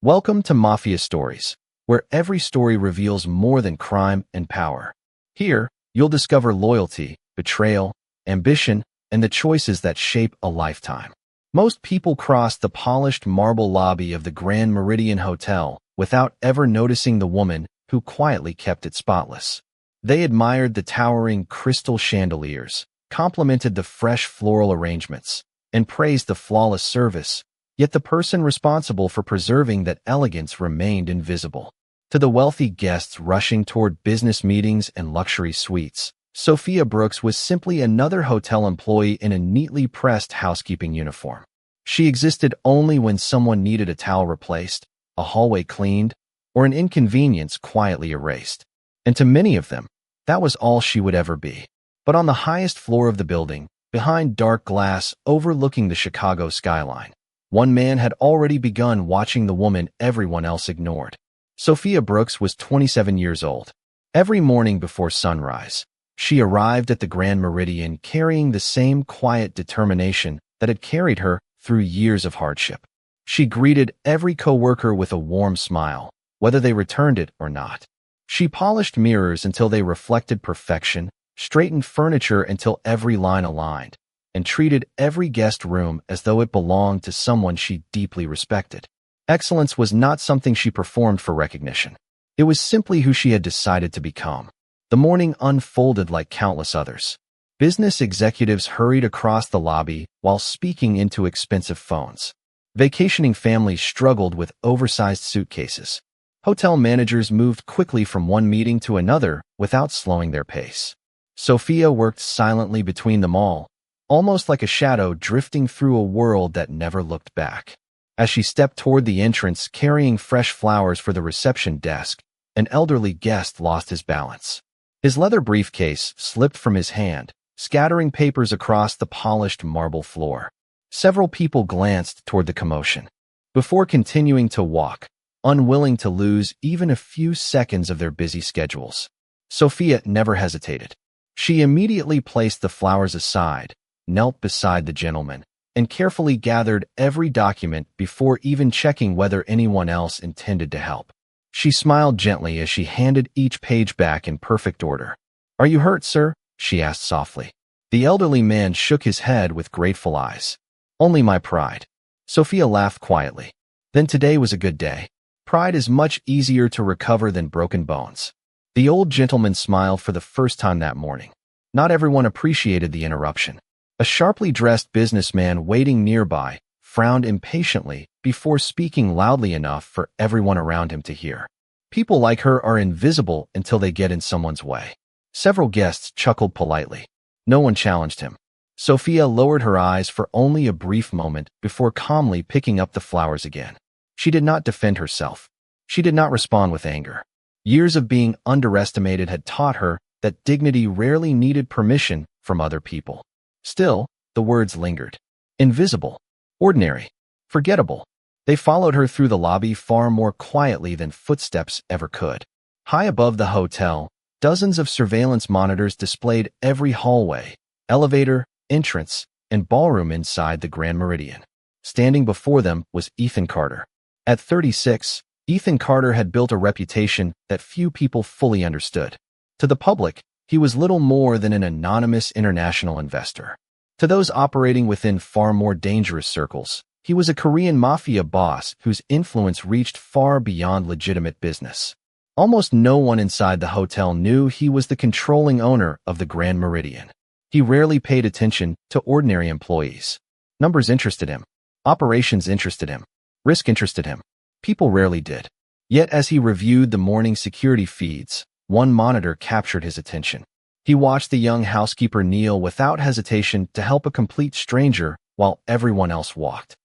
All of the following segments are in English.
Welcome to Mafia Stories, where every story reveals more than crime and power. Here, you'll discover loyalty, betrayal, ambition, and the choices that shape a lifetime. Most people cross the polished marble lobby of the Grand Meridian Hotel without ever noticing the woman who quietly kept it spotless. They admired the towering crystal chandeliers, complimented the fresh floral arrangements, and praised the flawless service. Yet the person responsible for preserving that elegance remained invisible. To the wealthy guests rushing toward business meetings and luxury suites, Sophia Brooks was simply another hotel employee in a neatly pressed housekeeping uniform. She existed only when someone needed a towel replaced, a hallway cleaned, or an inconvenience quietly erased. And to many of them, that was all she would ever be. But on the highest floor of the building, behind dark glass overlooking the Chicago skyline, one man had already begun watching the woman everyone else ignored. Sophia Brooks was 27 years old. Every morning before sunrise, she arrived at the Grand Meridian carrying the same quiet determination that had carried her through years of hardship. She greeted every coworker with a warm smile, whether they returned it or not. She polished mirrors until they reflected perfection, straightened furniture until every line aligned, and treated every guest room as though it belonged to someone she deeply respected. Excellence was not something she performed for recognition. It was simply who she had decided to become. The morning unfolded like countless others. Business executives hurried across the lobby while speaking into expensive phones. Vacationing families struggled with oversized suitcases. Hotel managers moved quickly from one meeting to another without slowing their pace. Sophia worked silently between them all, almost like a shadow drifting through a world that never looked back. As she stepped toward the entrance carrying fresh flowers for the reception desk, an elderly guest lost his balance. His leather briefcase slipped from his hand, scattering papers across the polished marble floor. Several people glanced toward the commotion, before continuing to walk, unwilling to lose even a few seconds of their busy schedules. Sophia never hesitated. She immediately placed the flowers aside, knelt beside the gentleman, and carefully gathered every document before even checking whether anyone else intended to help. She smiled gently as she handed each page back in perfect order. "Are you hurt, sir?" she asked softly. The elderly man shook his head with grateful eyes. "Only my pride." Sophia laughed quietly. Then today was a good day. Pride is much easier to recover than broken bones. The old gentleman smiled for the first time that morning. Not everyone appreciated the interruption. A sharply dressed businessman waiting nearby frowned impatiently before speaking loudly enough for everyone around him to hear. People like her are invisible until they get in someone's way. Several guests chuckled politely. No one challenged him. Sophia lowered her eyes for only a brief moment before calmly picking up the flowers again. She did not defend herself. She did not respond with anger. Years of being underestimated had taught her that dignity rarely needed permission from other people. Still, the words lingered. Invisible, ordinary, forgettable. They followed her through the lobby far more quietly than footsteps ever could. High above the hotel, dozens of surveillance monitors displayed every hallway, elevator, entrance, and ballroom inside the Grand Meridian. Standing before them was Ethan Carter. At 36, Ethan Carter had built a reputation that few people fully understood. To the public, he was little more than an anonymous international investor. To those operating within far more dangerous circles, he was a Korean Mafia boss whose influence reached far beyond legitimate business. Almost no one inside the hotel knew he was the controlling owner of the Grand Meridian. He rarely paid attention to ordinary employees. Numbers interested him. Operations interested him. Risk interested him. People rarely did. Yet as he reviewed the morning security feeds, one monitor captured his attention. He watched the young housekeeper kneel without hesitation to help a complete stranger while everyone else walked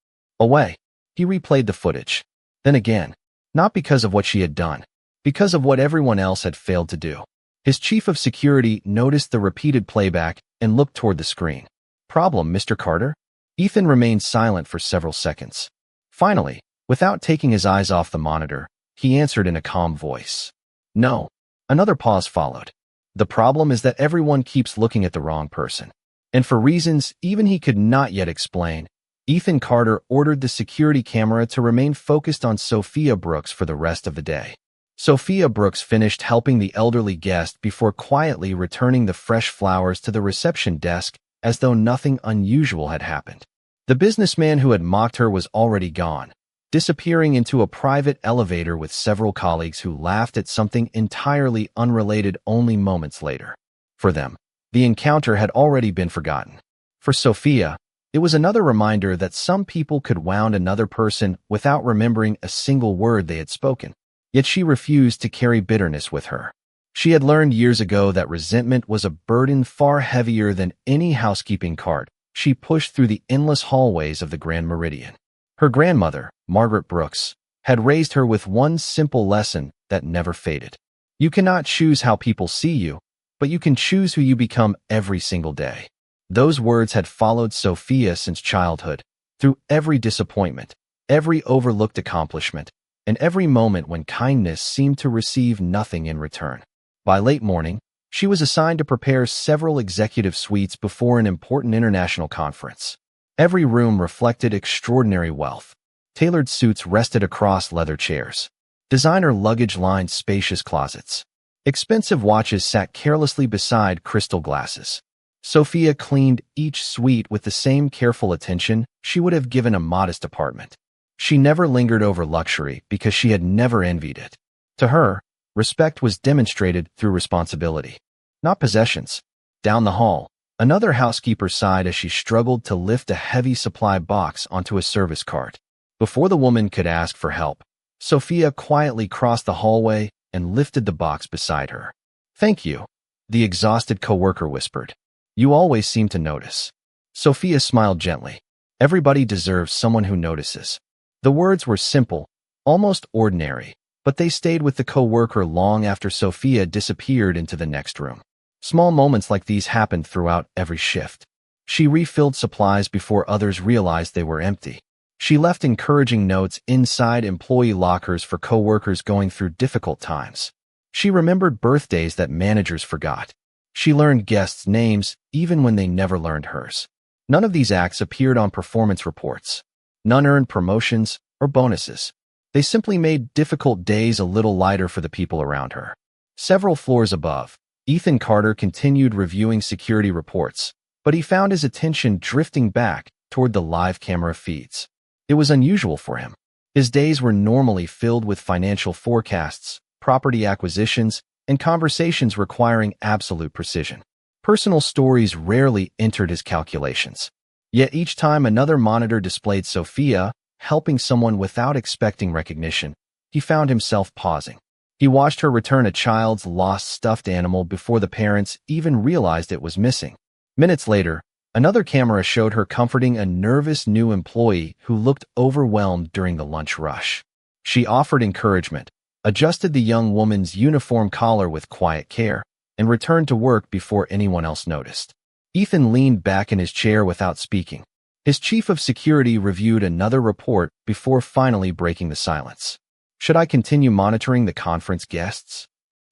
away. He replayed the footage. Then again, not because of what she had done, because of what everyone else had failed to do. His chief of security noticed the repeated playback and looked toward the screen. "Problem, Mr. Carter?" Ethan remained silent for several seconds. Finally, without taking his eyes off the monitor, he answered in a calm voice. "No." Another pause followed. "The problem is that everyone keeps looking at the wrong person. And for reasons even he could not yet explain, Ethan Carter ordered the security camera to remain focused on Sophia Brooks for the rest of the day. Sophia Brooks finished helping the elderly guest before quietly returning the fresh flowers to the reception desk as though nothing unusual had happened. The businessman who had mocked her was already gone, disappearing into a private elevator with several colleagues who laughed at something entirely unrelated only moments later. For them, the encounter had already been forgotten. For Sophia, it was another reminder that some people could wound another person without remembering a single word they had spoken. Yet she refused to carry bitterness with her. She had learned years ago that resentment was a burden far heavier than any housekeeping cart she pushed through the endless hallways of the Grand Meridian. Her grandmother, Margaret Brooks, had raised her with one simple lesson that never faded. You cannot choose how people see you, but you can choose who you become every single day. Those words had followed Sophia since childhood, through every disappointment, every overlooked accomplishment, and every moment when kindness seemed to receive nothing in return. By late morning, she was assigned to prepare several executive suites before an important international conference. Every room reflected extraordinary wealth. Tailored suits rested across leather chairs. Designer luggage lined spacious closets. Expensive watches sat carelessly beside crystal glasses. Sophia cleaned each suite with the same careful attention she would have given a modest apartment. She never lingered over luxury because she had never envied it. To her, respect was demonstrated through responsibility, not possessions. Down the hall, another housekeeper sighed as she struggled to lift a heavy supply box onto a service cart. Before the woman could ask for help, Sophia quietly crossed the hallway and lifted the box beside her. "Thank you," the exhausted coworker whispered. "You always seem to notice." Sophia smiled gently. Everybody deserves someone who notices. The words were simple, almost ordinary, but they stayed with the coworker long after Sophia disappeared into the next room. Small moments like these happened throughout every shift. She refilled supplies before others realized they were empty. She left encouraging notes inside employee lockers for coworkers going through difficult times. She remembered birthdays that managers forgot. She learned guests' names even when they never learned hers. None of these acts appeared on performance reports. None earned promotions or bonuses. They simply made difficult days a little lighter for the people around her. Several floors above, Ethan Carter continued reviewing security reports, but he found his attention drifting back toward the live camera feeds. It was unusual for him. His days were normally filled with financial forecasts, property acquisitions, and conversations requiring absolute precision. Personal stories rarely entered his calculations. Yet each time another monitor displayed Sophia helping someone without expecting recognition, he found himself pausing. He watched her return a child's lost stuffed animal before the parents even realized it was missing. Minutes later, another camera showed her comforting a nervous new employee who looked overwhelmed during the lunch rush. She offered encouragement, adjusted the young woman's uniform collar with quiet care, and returned to work before anyone else noticed. Ethan leaned back in his chair without speaking. His chief of security reviewed another report before finally breaking the silence. "Should I continue monitoring the conference guests?"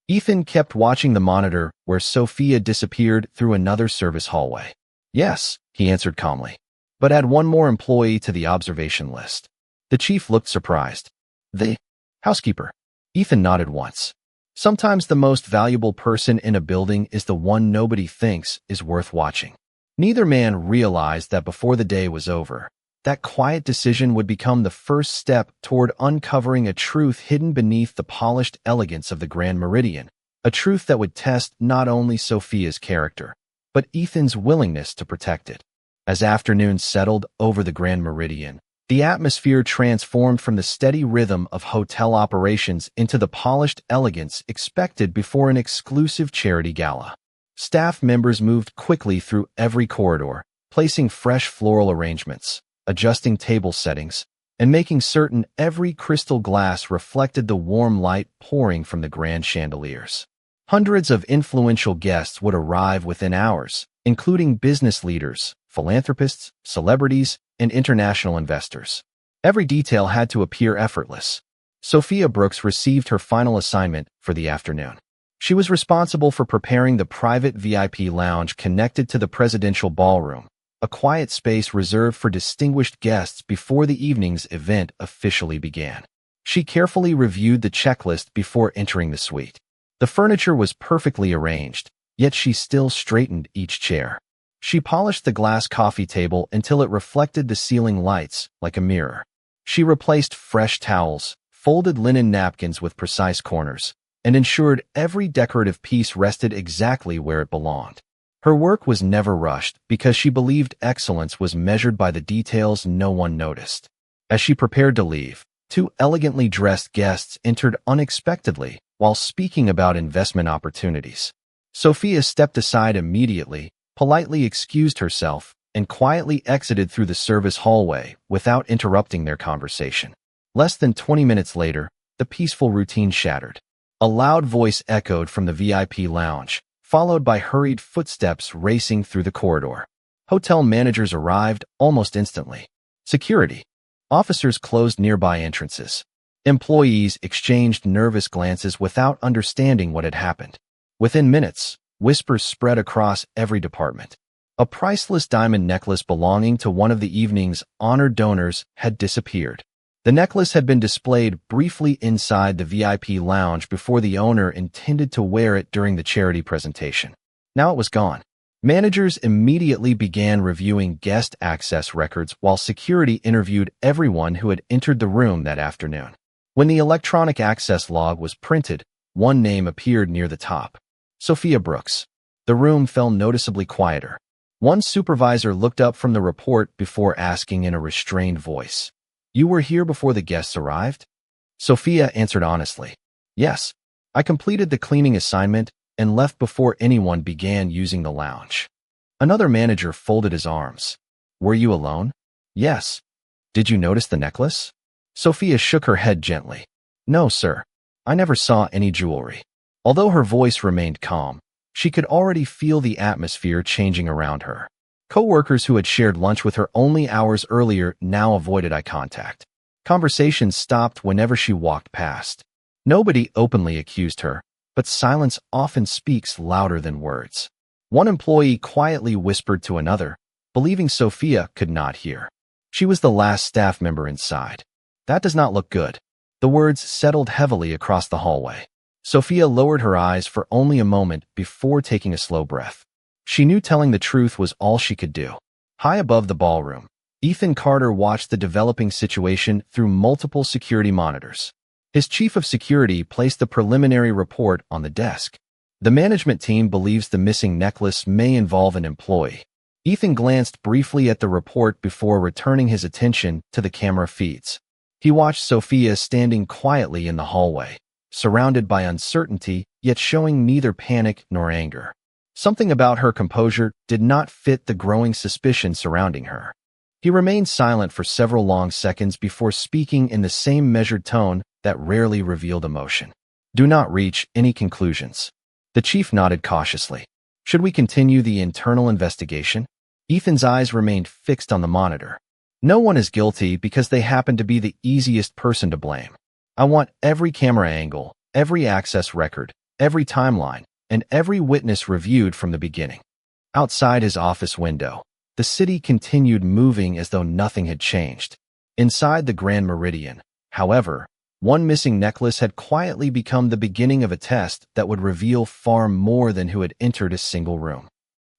Ethan kept watching the monitor where Sophia disappeared through another service hallway. "Yes," he answered calmly, "but add one more employee to the observation list." The chief looked surprised. "The housekeeper?" Ethan nodded once. Sometimes the most valuable person in a building is the one nobody thinks is worth watching. Neither man realized that before the day was over, that quiet decision would become the first step toward uncovering a truth hidden beneath the polished elegance of the Grand Meridian, a truth that would test not only Sophia's character, but Ethan's willingness to protect it. As afternoon settled over the Grand Meridian, the atmosphere transformed from the steady rhythm of hotel operations into the polished elegance expected before an exclusive charity gala. Staff members moved quickly through every corridor, placing fresh floral arrangements, adjusting table settings, and making certain every crystal glass reflected the warm light pouring from the grand chandeliers. Hundreds of influential guests would arrive within hours, including business leaders, philanthropists, celebrities, and international investors. Every detail had to appear effortless. Sophia Brooks received her final assignment for the afternoon. She was responsible for preparing the private VIP lounge connected to the presidential ballroom, a quiet space reserved for distinguished guests before the evening's event officially began. She carefully reviewed the checklist before entering the suite. The furniture was perfectly arranged, yet she still straightened each chair. She polished the glass coffee table until it reflected the ceiling lights like a mirror. She replaced fresh towels, folded linen napkins with precise corners, and ensured every decorative piece rested exactly where it belonged. Her work was never rushed because she believed excellence was measured by the details no one noticed. As she prepared to leave, two elegantly dressed guests entered unexpectedly while speaking about investment opportunities. Sophia stepped aside immediately, politely excused herself, and quietly exited through the service hallway without interrupting their conversation. Less than 20 minutes later, the peaceful routine shattered. A loud voice echoed from the VIP lounge, followed by hurried footsteps racing through the corridor. Hotel managers arrived almost instantly. Security officers closed nearby entrances. Employees exchanged nervous glances without understanding what had happened. Within minutes, whispers spread across every department. A priceless diamond necklace belonging to one of the evening's honored donors had disappeared. The necklace had been displayed briefly inside the VIP lounge before the owner intended to wear it during the charity presentation. Now it was gone. Managers immediately began reviewing guest access records while security interviewed everyone who had entered the room that afternoon. When the electronic access log was printed, one name appeared near the top: Sophia Brooks. The room fell noticeably quieter. One supervisor looked up from the report before asking in a restrained voice, "You were here before the guests arrived?" Sophia answered honestly, "Yes, I completed the cleaning assignment and left before anyone began using the lounge." Another manager folded his arms. "Were you alone?" "Yes." "Did you notice the necklace?" Sophia shook her head gently. "No, sir. I never saw any jewelry." Although her voice remained calm, she could already feel the atmosphere changing around her. Co-workers who had shared lunch with her only hours earlier now avoided eye contact. Conversations stopped whenever she walked past. Nobody openly accused her, but silence often speaks louder than words. One employee quietly whispered to another, believing Sophia could not hear. She was the last staff member inside. "That does not look good." The words settled heavily across the hallway. Sophia lowered her eyes for only a moment before taking a slow breath. She knew telling the truth was all she could do. High above the ballroom, Ethan Carter watched the developing situation through multiple security monitors. His chief of security placed the preliminary report on the desk. The management team believes the missing necklace may involve an employee. Ethan glanced briefly at the report before returning his attention to the camera feeds. He watched Sophia standing quietly in the hallway, surrounded by uncertainty, yet showing neither panic nor anger. Something about her composure did not fit the growing suspicion surrounding her. He remained silent for several long seconds before speaking in the same measured tone that rarely revealed emotion. "Do not reach any conclusions." The chief nodded cautiously. "Should we continue the internal investigation?" Ethan's eyes remained fixed on the monitor. "No one is guilty because they happen to be the easiest person to blame. I want every camera angle, every access record, every timeline, and every witness reviewed from the beginning." Outside his office window, the city continued moving as though nothing had changed. Inside the Grand Meridian, however, one missing necklace had quietly become the beginning of a test that would reveal far more than who had entered a single room.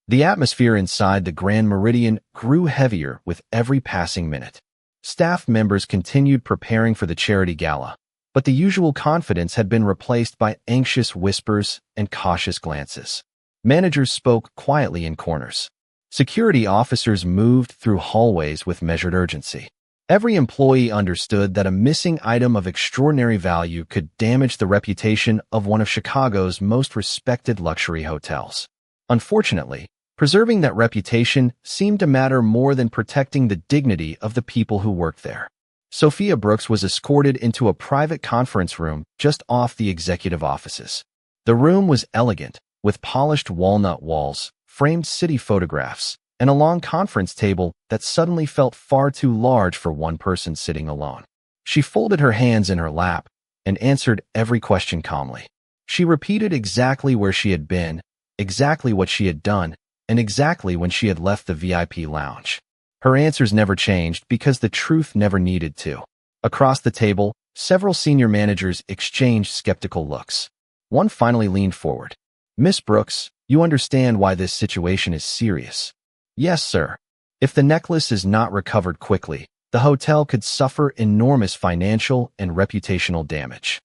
The atmosphere inside the Grand Meridian grew heavier with every passing minute. Staff members continued preparing for the charity gala, but the usual confidence had been replaced by anxious whispers and cautious glances. Managers spoke quietly in corners. Security officers moved through hallways with measured urgency. Every employee understood that a missing item of extraordinary value could damage the reputation of one of Chicago's most respected luxury hotels. Unfortunately, preserving that reputation seemed to matter more than protecting the dignity of the people who worked there. Sophia Brooks was escorted into a private conference room just off the executive offices. The room was elegant, with polished walnut walls, framed city photographs, and a long conference table that suddenly felt far too large for one person sitting alone. She folded her hands in her lap and answered every question calmly. She repeated exactly where she had been, exactly what she had done, and exactly when she had left the VIP lounge. Her answers never changed because the truth never needed to. Across the table, several senior managers exchanged skeptical looks. One finally leaned forward. "Miss Brooks, you understand why this situation is serious." "Yes, sir. If the necklace is not recovered quickly, the hotel could suffer enormous financial and reputational damage."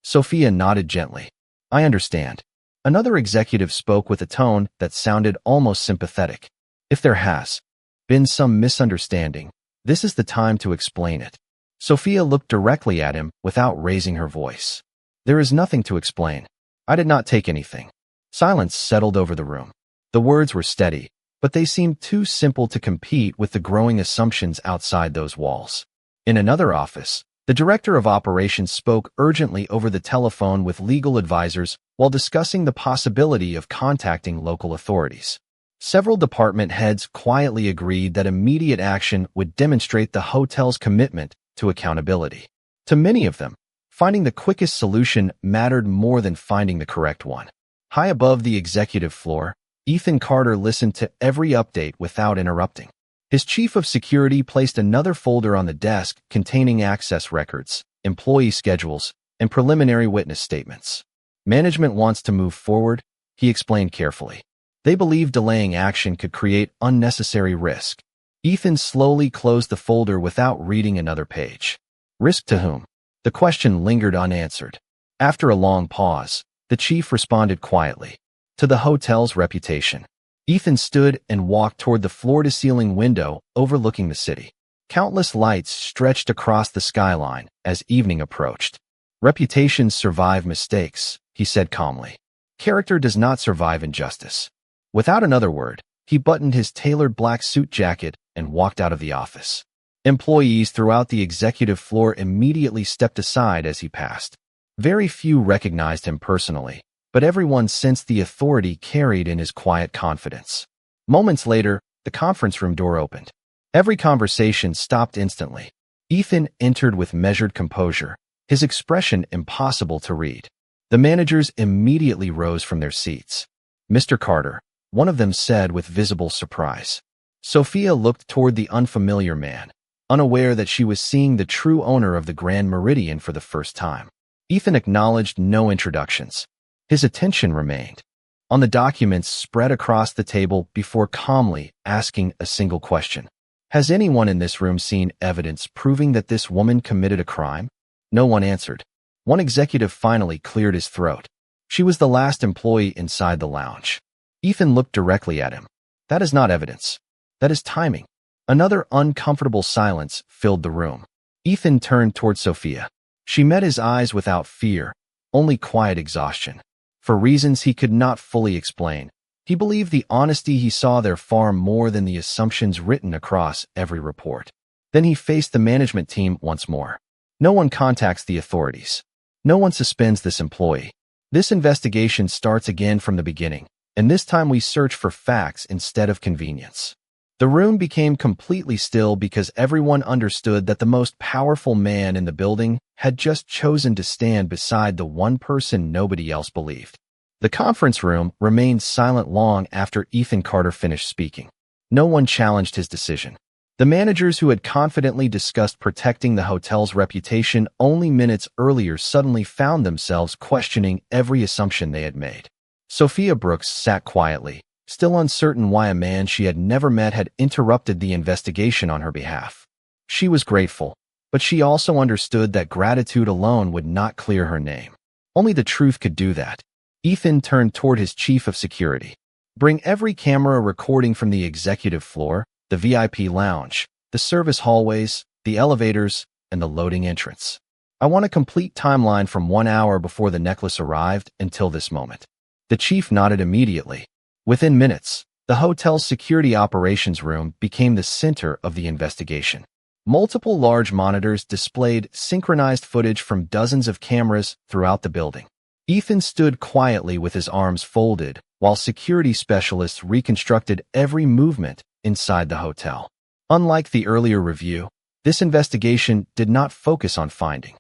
Sophia nodded gently. "I understand." Another executive spoke with a tone that sounded almost sympathetic. "If there has been some misunderstanding, this is the time to explain it." Sophia looked directly at him without raising her voice. "There is nothing to explain. I did not take anything." Silence settled over the room. The words were steady, but they seemed too simple to compete with the growing assumptions outside those walls. In another office, the director of operations spoke urgently over the telephone with legal advisors while discussing the possibility of contacting local authorities. Several department heads quietly agreed that immediate action would demonstrate the hotel's commitment to accountability. To many of them, finding the quickest solution mattered more than finding the correct one. High above the executive floor, Ethan Carter listened to every update without interrupting. His chief of security placed another folder on the desk containing access records, employee schedules, and preliminary witness statements. "Management wants to move forward," he explained carefully. "They believe delaying action could create unnecessary risk." Ethan slowly closed the folder without reading another page. "Risk to whom?" The question lingered unanswered. After a long pause, the chief responded quietly. "To the hotel's reputation." Ethan stood and walked toward the floor-to-ceiling window overlooking the city. Countless lights stretched across the skyline as evening approached. "Reputations survive mistakes," he said calmly. "Character does not survive injustice." Without another word, he buttoned his tailored black suit jacket and walked out of the office. Employees throughout the executive floor immediately stepped aside as he passed. Very few recognized him personally, but everyone sensed the authority carried in his quiet confidence. Moments later, the conference room door opened. Every conversation stopped instantly. Ethan entered with measured composure, his expression impossible to read. The managers immediately rose from their seats. "Mr. Carter," one of them said with visible surprise. Sophia looked toward the unfamiliar man, unaware that she was seeing the true owner of the Grand Meridian for the first time. Ethan acknowledged no introductions. His attention remained on the documents spread across the table before calmly asking a single question. "Has anyone in this room seen evidence proving that this woman committed a crime?" No one answered. One executive finally cleared his throat. "She was the last employee inside the lounge." Ethan looked directly at him. "That is not evidence. That is timing." Another uncomfortable silence filled the room. Ethan turned toward Sophia. She met his eyes without fear, only quiet exhaustion. For reasons he could not fully explain, he believed the honesty he saw there far more than the assumptions written across every report. Then he faced the management team once more. "No one contacts the authorities. No one suspends this employee. This investigation starts again from the beginning, and this time we search for facts instead of convenience." The room became completely still because everyone understood that the most powerful man in the building had just chosen to stand beside the one person nobody else believed. The conference room remained silent long after Ethan Carter finished speaking. No one challenged his decision. The managers who had confidently discussed protecting the hotel's reputation only minutes earlier suddenly found themselves questioning every assumption they had made. Sophia Brooks sat quietly, still uncertain why a man she had never met had interrupted the investigation on her behalf. She was grateful, but she also understood that gratitude alone would not clear her name. Only the truth could do that. Ethan turned toward his chief of security. "Bring every camera recording from the executive floor, the VIP lounge, the service hallways, the elevators, and the loading entrance. I want a complete timeline from 1 hour before the necklace arrived until this moment." The chief nodded immediately. Within minutes, the hotel's security operations room became the center of the investigation. Multiple large monitors displayed synchronized footage from dozens of cameras throughout the building. Ethan stood quietly with his arms folded, while security specialists reconstructed every movement inside the hotel. Unlike the earlier review, this investigation did not focus on finding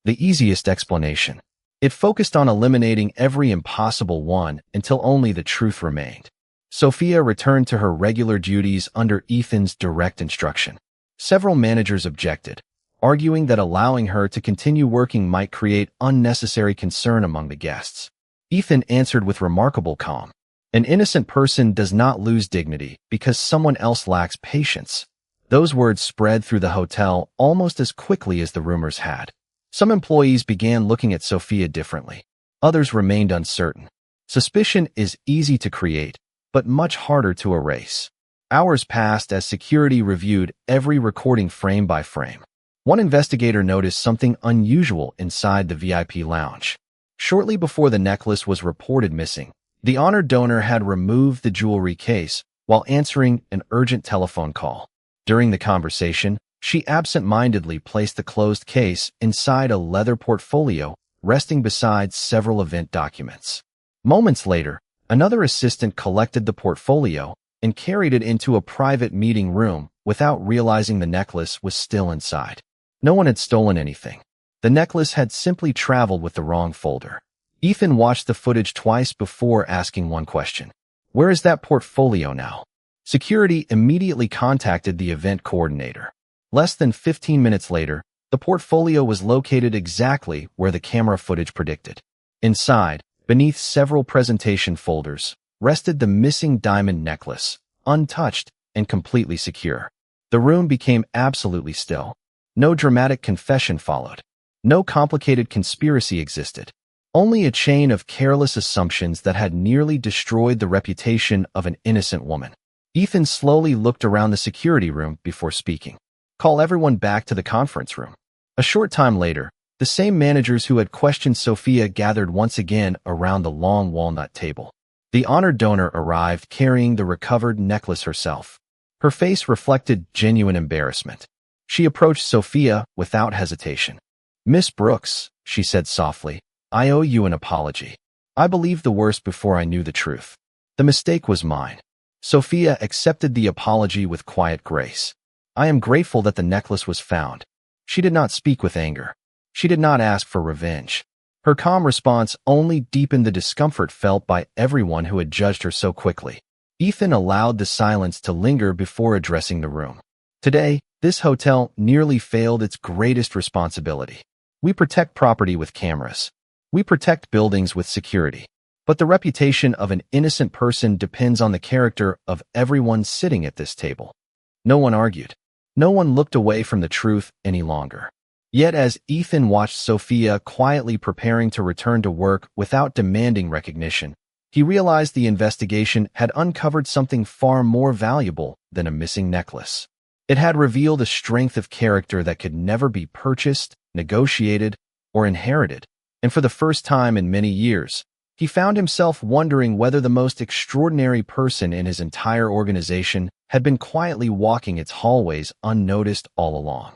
the easiest explanation. It focused on eliminating every impossible one until only the truth remained. Sophia returned to her regular duties under Ethan's direct instruction. Several managers objected, arguing that allowing her to continue working might create unnecessary concern among the guests. Ethan answered with remarkable calm. An innocent person does not lose dignity because someone else lacks patience. Those words spread through the hotel almost as quickly as the rumors had. Some employees began looking at Sophia differently. Others remained uncertain. Suspicion is easy to create, but much harder to erase. Hours passed as security reviewed every recording frame by frame. One investigator noticed something unusual inside the VIP lounge. Shortly before the necklace was reported missing, the honored donor had removed the jewelry case while answering an urgent telephone call. During the conversation, she absent-mindedly placed the closed case inside a leather portfolio resting beside several event documents. Moments later, another assistant collected the portfolio and carried it into a private meeting room without realizing the necklace was still inside. No one had stolen anything. The necklace had simply traveled with the wrong folder. Ethan watched the footage twice before asking one question. Where is that portfolio now? Security immediately contacted the event coordinator. Less than 15 minutes later, the portfolio was located exactly where the camera footage predicted. Inside, beneath several presentation folders, rested the missing diamond necklace, untouched and completely secure. The room became absolutely still. No dramatic confession followed. No complicated conspiracy existed. Only a chain of careless assumptions that had nearly destroyed the reputation of an innocent woman. Ethan slowly looked around the security room before speaking. Call everyone back to the conference room. A short time later, the same managers who had questioned Sophia gathered once again around the long walnut table. The honored donor arrived carrying the recovered necklace herself. Her face reflected genuine embarrassment. She approached Sophia without hesitation. Miss Brooks, she said softly, I owe you an apology. I believed the worst before I knew the truth. The mistake was mine. Sophia accepted the apology with quiet grace. I am grateful that the necklace was found. She did not speak with anger. She did not ask for revenge. Her calm response only deepened the discomfort felt by everyone who had judged her so quickly. Ethan allowed the silence to linger before addressing the room. Today, this hotel nearly failed its greatest responsibility. We protect property with cameras. We protect buildings with security. But the reputation of an innocent person depends on the character of everyone sitting at this table. No one argued. No one looked away from the truth any longer. Yet as Ethan watched Sophia quietly preparing to return to work without demanding recognition, he realized the investigation had uncovered something far more valuable than a missing necklace. It had revealed a strength of character that could never be purchased, negotiated, or inherited. And for the first time in many years, he found himself wondering whether the most extraordinary person in his entire organization had been quietly walking its hallways unnoticed all along.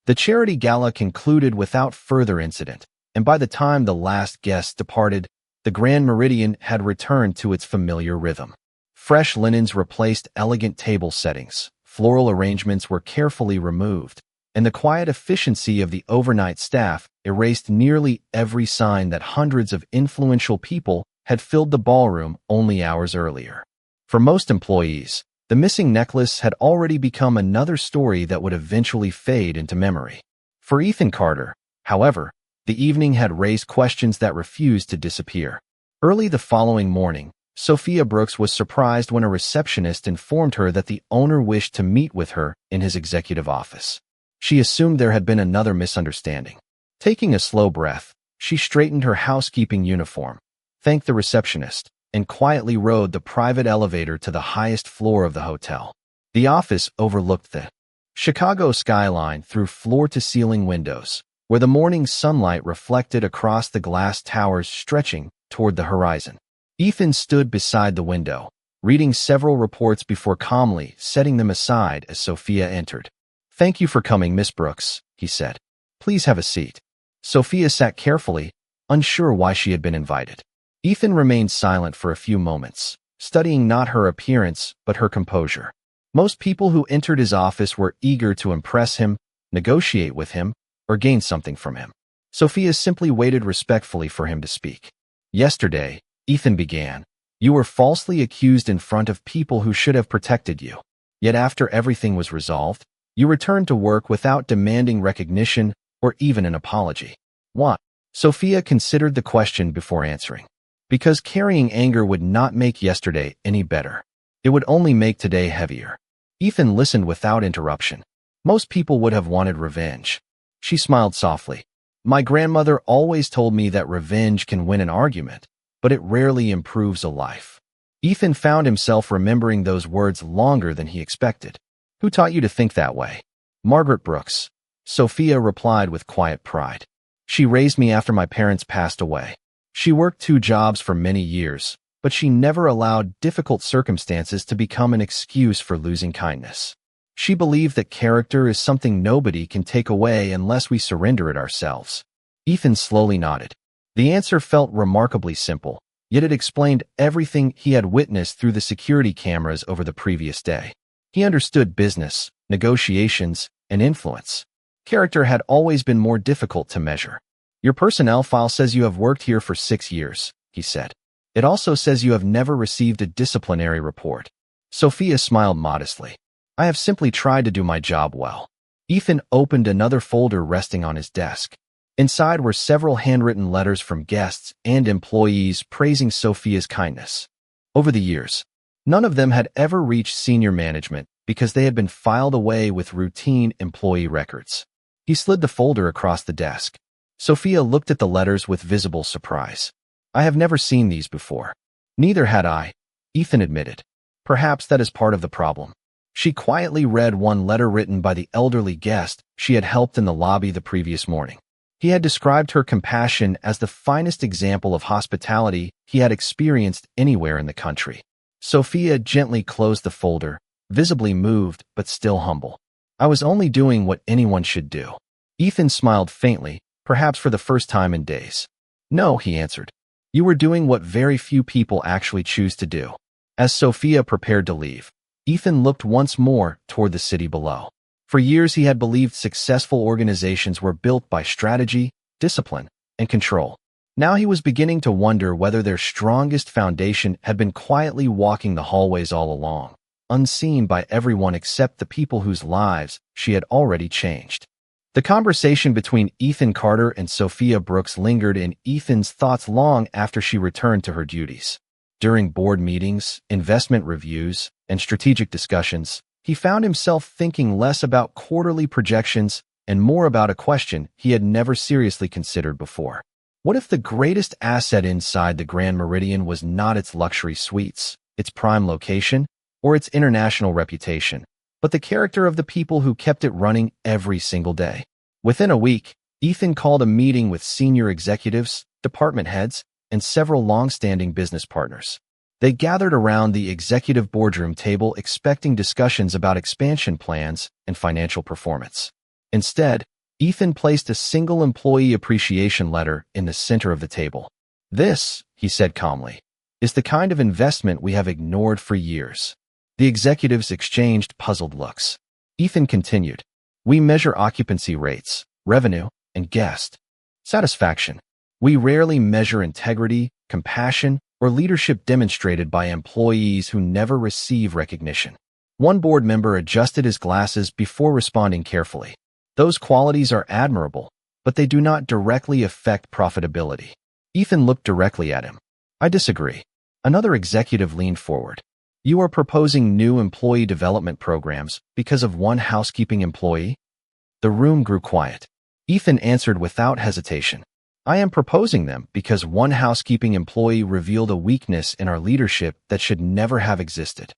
The charity gala concluded without further incident, and by the time the last guests departed, the Grand Meridian had returned to its familiar rhythm. Fresh linens replaced elegant table settings, floral arrangements were carefully removed, and the quiet efficiency of the overnight staff erased nearly every sign that hundreds of influential people had filled the ballroom only hours earlier. For most employees, the missing necklace had already become another story that would eventually fade into memory. For Ethan Carter, however, the evening had raised questions that refused to disappear. Early the following morning, Sophia Brooks was surprised when a receptionist informed her that the owner wished to meet with her in his executive office. She assumed there had been another misunderstanding. Taking a slow breath, she straightened her housekeeping uniform, thanked the receptionist, and quietly rode the private elevator to the highest floor of the hotel. The office overlooked the Chicago skyline through floor-to-ceiling windows, where the morning sunlight reflected across the glass towers stretching toward the horizon. Ethan stood beside the window, reading several reports before calmly setting them aside as Sophia entered. Thank you for coming, Miss Brooks, he said. Please have a seat. Sophia sat carefully, unsure why she had been invited. Ethan remained silent for a few moments, studying not her appearance but her composure. Most people who entered his office were eager to impress him, negotiate with him, or gain something from him. Sophia simply waited respectfully for him to speak. Yesterday, Ethan began, You were falsely accused in front of people who should have protected you. Yet after everything was resolved, you returned to work without demanding recognition or even an apology. Why? Sophia considered the question before answering. Because carrying anger would not make yesterday any better. It would only make today heavier. Ethan listened without interruption. Most people would have wanted revenge. She smiled softly. My grandmother always told me that revenge can win an argument, but it rarely improves a life. Ethan found himself remembering those words longer than he expected. Who taught you to think that way? Margaret Brooks. Sophia replied with quiet pride. She raised me after my parents passed away. She worked 2 jobs for many years, but she never allowed difficult circumstances to become an excuse for losing kindness. She believed that character is something nobody can take away unless we surrender it ourselves. Ethan slowly nodded. The answer felt remarkably simple, yet it explained everything he had witnessed through the security cameras over the previous day. He understood business, negotiations, and influence. Character had always been more difficult to measure. Your personnel file says you have worked here for 6 years, he said. It also says you have never received a disciplinary report. Sophia smiled modestly. I have simply tried to do my job well. Ethan opened another folder resting on his desk. Inside were several handwritten letters from guests and employees praising Sophia's kindness. Over the years, none of them had ever reached senior management because they had been filed away with routine employee records. He slid the folder across the desk. Sophia looked at the letters with visible surprise. I have never seen these before. Neither had I, Ethan admitted. Perhaps that is part of the problem. She quietly read one letter written by the elderly guest she had helped in the lobby the previous morning. He had described her compassion as the finest example of hospitality he had experienced anywhere in the country. Sophia gently closed the folder, visibly moved but still humble. I was only doing what anyone should do. Ethan smiled faintly, perhaps for the first time in days. No, he answered. You were doing what very few people actually choose to do. As Sophia prepared to leave, Ethan looked once more toward the city below. For years he had believed successful organizations were built by strategy, discipline, and control. Now he was beginning to wonder whether their strongest foundation had been quietly walking the hallways all along, unseen by everyone except the people whose lives she had already changed. The conversation between Ethan Carter and Sophia Brooks lingered in Ethan's thoughts long after she returned to her duties. During board meetings, investment reviews, and strategic discussions, he found himself thinking less about quarterly projections and more about a question he had never seriously considered before. What if the greatest asset inside the Grand Meridian was not its luxury suites, its prime location, or its international reputation, but the character of the people who kept it running every single day? Within a week, Ethan called a meeting with senior executives, department heads, and several long-standing business partners. They gathered around the executive boardroom table expecting discussions about expansion plans and financial performance. Instead, Ethan placed a single employee appreciation letter in the center of the table. This, he said calmly, is the kind of investment we have ignored for years. The executives exchanged puzzled looks. Ethan continued, we measure occupancy rates, revenue, and guest satisfaction. We rarely measure integrity, compassion, or leadership demonstrated by employees who never receive recognition. One board member adjusted his glasses before responding carefully. Those qualities are admirable, but they do not directly affect profitability. Ethan looked directly at him. I disagree. Another executive leaned forward. You are proposing new employee development programs because of one housekeeping employee? The room grew quiet. Ethan answered without hesitation. I am proposing them because one housekeeping employee revealed a weakness in our leadership that should never have existed.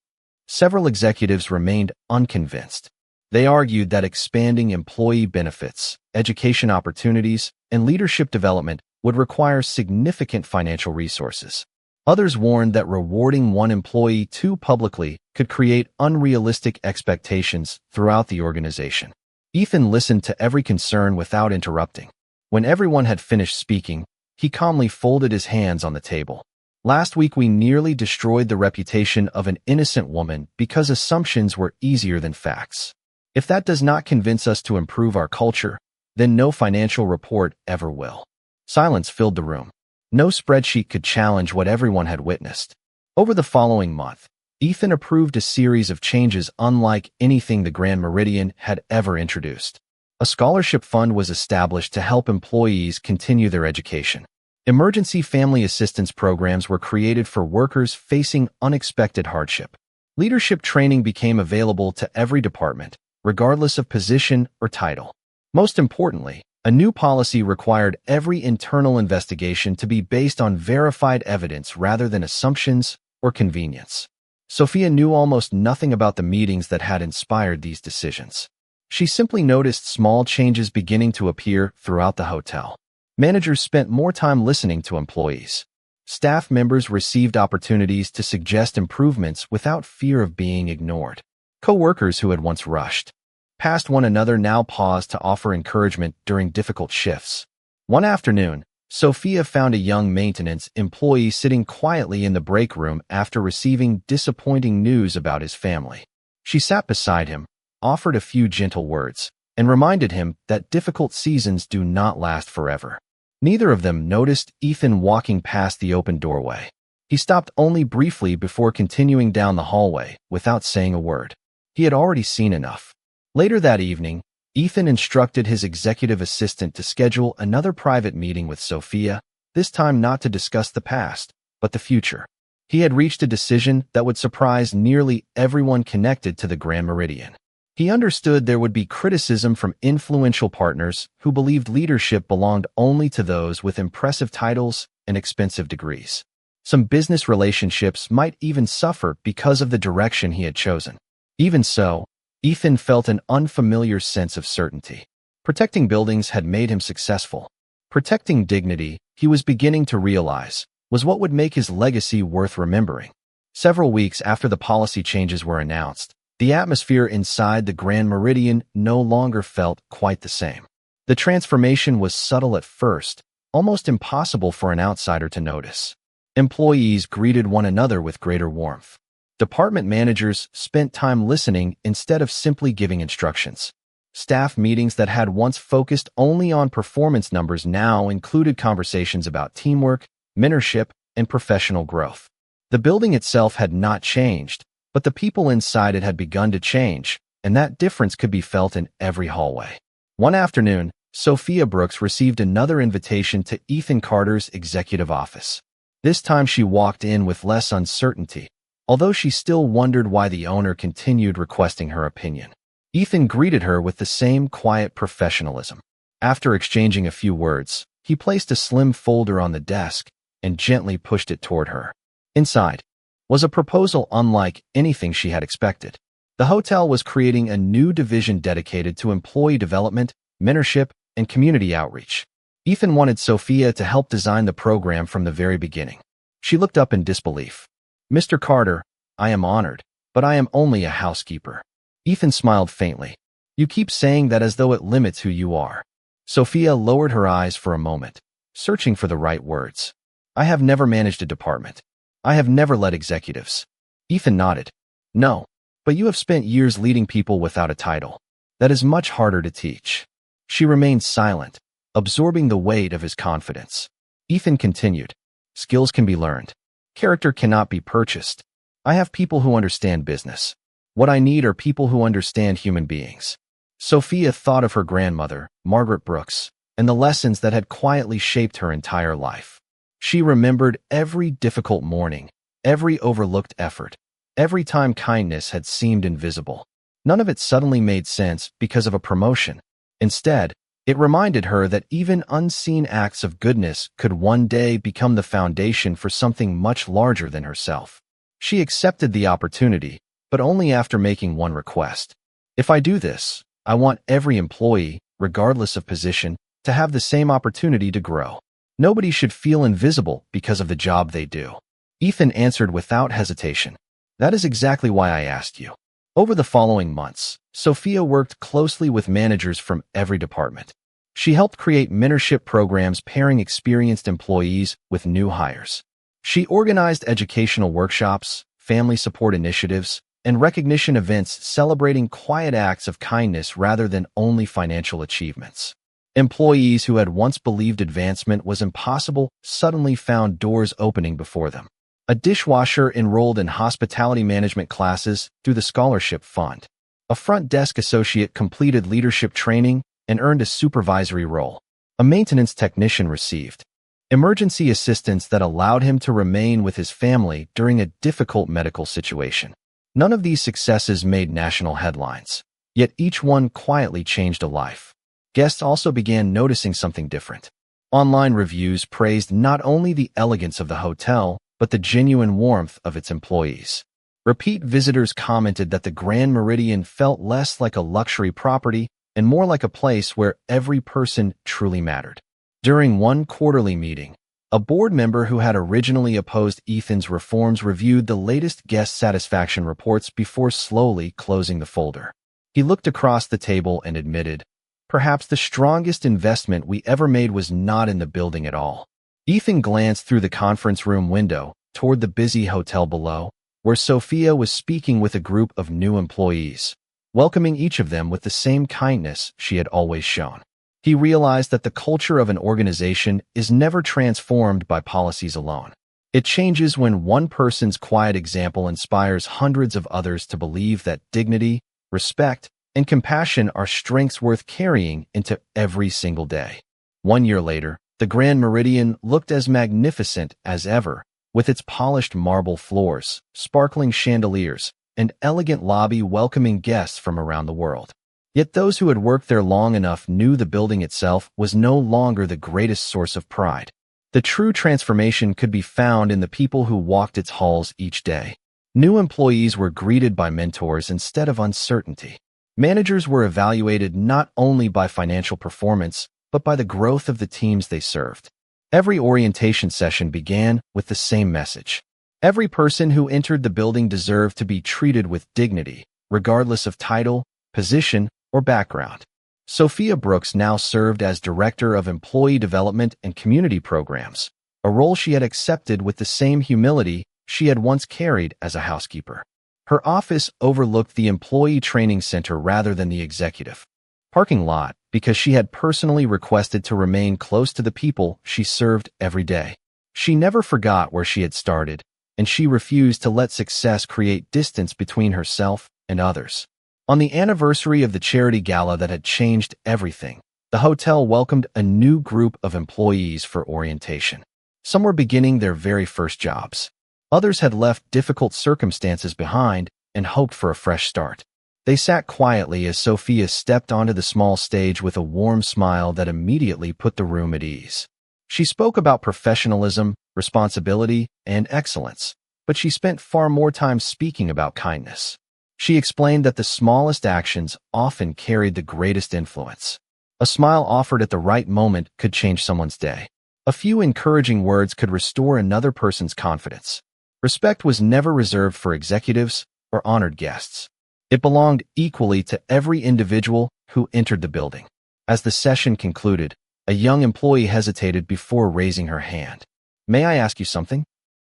Several executives remained unconvinced. They argued that expanding employee benefits, education opportunities, and leadership development would require significant financial resources. Others warned that rewarding one employee too publicly could create unrealistic expectations throughout the organization. Ethan listened to every concern without interrupting. When everyone had finished speaking, he calmly folded his hands on the table. Last week we nearly destroyed the reputation of an innocent woman because assumptions were easier than facts. If that does not convince us to improve our culture, then no financial report ever will. Silence filled the room. No spreadsheet could challenge what everyone had witnessed. Over the following month, Ethan approved a series of changes unlike anything the Grand Meridian had ever introduced. A scholarship fund was established to help employees continue their education. Emergency family assistance programs were created for workers facing unexpected hardship. Leadership training became available to every department, regardless of position or title. Most importantly, a new policy required every internal investigation to be based on verified evidence rather than assumptions or convenience. Sophia knew almost nothing about the meetings that had inspired these decisions. She simply noticed small changes beginning to appear throughout the hotel. Managers spent more time listening to employees. Staff members received opportunities to suggest improvements without fear of being ignored. Co-workers who had once rushed past one another now paused to offer encouragement during difficult shifts. One afternoon, Sophia found a young maintenance employee sitting quietly in the break room after receiving disappointing news about his family. She sat beside him, offered a few gentle words, and reminded him that difficult seasons do not last forever. Neither of them noticed Ethan walking past the open doorway. He stopped only briefly before continuing down the hallway without saying a word. He had already seen enough. Later that evening, Ethan instructed his executive assistant to schedule another private meeting with Sophia, this time not to discuss the past, but the future. He had reached a decision that would surprise nearly everyone connected to the Grand Meridian. He understood there would be criticism from influential partners who believed leadership belonged only to those with impressive titles and expensive degrees. Some business relationships might even suffer because of the direction he had chosen. Even so, Ethan felt an unfamiliar sense of certainty. Protecting buildings had made him successful. Protecting dignity, he was beginning to realize, was what would make his legacy worth remembering. Several weeks after the policy changes were announced, the atmosphere inside the Grand Meridian no longer felt quite the same. The transformation was subtle at first, almost impossible for an outsider to notice. Employees greeted one another with greater warmth. Department managers spent time listening instead of simply giving instructions. Staff meetings that had once focused only on performance numbers now included conversations about teamwork, mentorship, and professional growth. The building itself had not changed, but the people inside it had begun to change, and that difference could be felt in every hallway. One afternoon, Sophia Brooks received another invitation to Ethan Carter's executive office. This time she walked in with less uncertainty, although she still wondered why the owner continued requesting her opinion. Ethan greeted her with the same quiet professionalism. After exchanging a few words, he placed a slim folder on the desk and gently pushed it toward her. Inside was a proposal unlike anything she had expected. The hotel was creating a new division dedicated to employee development, mentorship, and community outreach. Ethan wanted Sophia to help design the program from the very beginning. She looked up in disbelief. "Mr. Carter, I am honored, but I am only a housekeeper." Ethan smiled faintly. "You keep saying that as though it limits who you are." Sophia lowered her eyes for a moment, searching for the right words. "I have never managed a department. I have never led executives." Ethan nodded. "No, but you have spent years leading people without a title. That is much harder to teach." She remained silent, absorbing the weight of his confidence. Ethan continued. "Skills can be learned. Character cannot be purchased. I have people who understand business. What I need are people who understand human beings." Sophia thought of her grandmother, Margaret Brooks, and the lessons that had quietly shaped her entire life. She remembered every difficult morning, every overlooked effort, every time kindness had seemed invisible. None of it suddenly made sense because of a promotion. Instead, it reminded her that even unseen acts of goodness could one day become the foundation for something much larger than herself. She accepted the opportunity, but only after making one request. "If I do this, I want every employee, regardless of position, to have the same opportunity to grow. Nobody should feel invisible because of the job they do." Ethan answered without hesitation. "That is exactly why I asked you." Over the following months, Sophia worked closely with managers from every department. She helped create mentorship programs pairing experienced employees with new hires. She organized educational workshops, family support initiatives, and recognition events celebrating quiet acts of kindness rather than only financial achievements. Employees who had once believed advancement was impossible suddenly found doors opening before them. a dishwasher enrolled in hospitality management classes through the scholarship fund. A front desk associate completed leadership training and earned a supervisory role. A maintenance technician received emergency assistance that allowed him to remain with his family during a difficult medical situation. None of these successes made national headlines, yet each one quietly changed a life. Guests also began noticing something different. Online reviews praised not only the elegance of the hotel, but the genuine warmth of its employees. Repeat visitors commented that the Grand Meridian felt less like a luxury property and more like a place where every person truly mattered. During one quarterly meeting, a board member who had originally opposed Ethan's reforms reviewed the latest guest satisfaction reports before slowly closing the folder. He looked across the table and admitted, "Perhaps the strongest investment we ever made was not in the building at all." Ethan glanced through the conference room window toward the busy hotel below, where Sophia was speaking with a group of new employees, welcoming each of them with the same kindness she had always shown. He realized that the culture of an organization is never transformed by policies alone. It changes when one person's quiet example inspires hundreds of others to believe that dignity, respect, and compassion are strengths worth carrying into every single day. 1 year later, the Grand Meridian looked as magnificent as ever, with its polished marble floors, sparkling chandeliers, and elegant lobby welcoming guests from around the world. Yet those who had worked there long enough knew the building itself was no longer the greatest source of pride. The true transformation could be found in the people who walked its halls each day. New employees were greeted by mentors instead of uncertainty. Managers were evaluated not only by financial performance, but by the growth of the teams they served. Every orientation session began with the same message. Every person who entered the building deserved to be treated with dignity, regardless of title, position, or background. Sophia Brooks now served as Director of Employee Development and Community Programs, a role she had accepted with the same humility she had once carried as a housekeeper. Her office overlooked the employee training center rather than the executive parking lot because she had personally requested to remain close to the people she served every day. She never forgot where she had started, and she refused to let success create distance between herself and others. On the anniversary of the charity gala that had changed everything, the hotel welcomed a new group of employees for orientation. Some were beginning their very first jobs. Others had left difficult circumstances behind and hoped for a fresh start. They sat quietly as Sophia stepped onto the small stage with a warm smile that immediately put the room at ease. She spoke about professionalism, responsibility, and excellence, but she spent far more time speaking about kindness. She explained that the smallest actions often carried the greatest influence. A smile offered at the right moment could change someone's day. A few encouraging words could restore another person's confidence. Respect was never reserved for executives or honored guests. It belonged equally to every individual who entered the building. As the session concluded, a young employee hesitated before raising her hand. "May I ask you something?"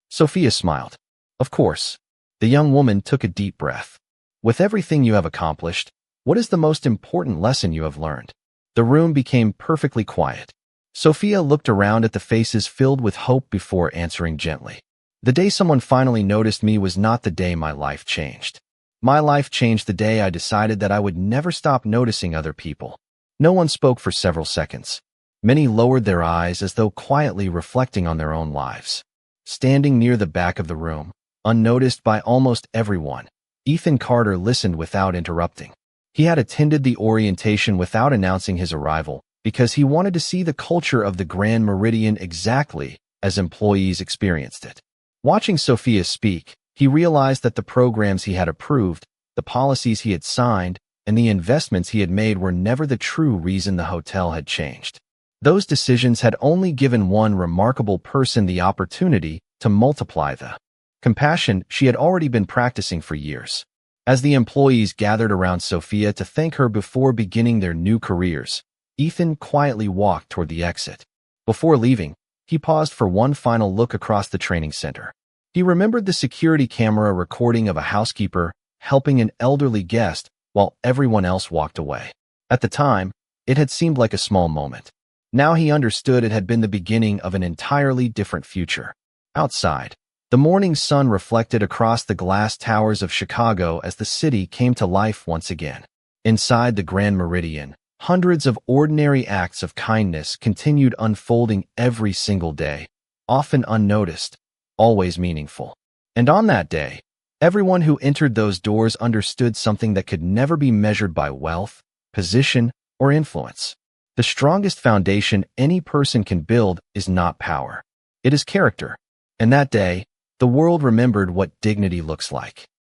Sophia smiled. "Of course." The young woman took a deep breath. "With everything you have accomplished, what is the most important lesson you have learned?" The room became perfectly quiet. Sophia looked around at the faces filled with hope before answering gently. "The day someone finally noticed me was not the day my life changed. My life changed the day I decided that I would never stop noticing other people." No one spoke for several seconds. Many lowered their eyes as though quietly reflecting on their own lives. Standing near the back of the room, unnoticed by almost everyone, Ethan Carter listened without interrupting. He had attended the orientation without announcing his arrival because he wanted to see the culture of the Grand Meridian exactly as employees experienced it. Watching Sophia speak, he realized that the programs he had approved, the policies he had signed, and the investments he had made were never the true reason the hotel had changed. Those decisions had only given one remarkable person the opportunity to multiply the compassion she had already been practicing for years. As the employees gathered around Sophia to thank her before beginning their new careers, Ethan quietly walked toward the exit. Before leaving, he paused for one final look across the training center. He remembered the security camera recording of a housekeeper helping an elderly guest while everyone else walked away. At the time, it had seemed like a small moment. Now he understood it had been the beginning of an entirely different future. Outside, The morning sun reflected across the glass towers of Chicago as the city came to life once again. Inside the Grand Meridian, hundreds of ordinary acts of kindness continued unfolding every single day, often unnoticed, always meaningful. And on that day, everyone who entered those doors understood something that could never be measured by wealth, position, or influence. The strongest foundation any person can build is not power. It is character. And that day, the world remembered what dignity looks like.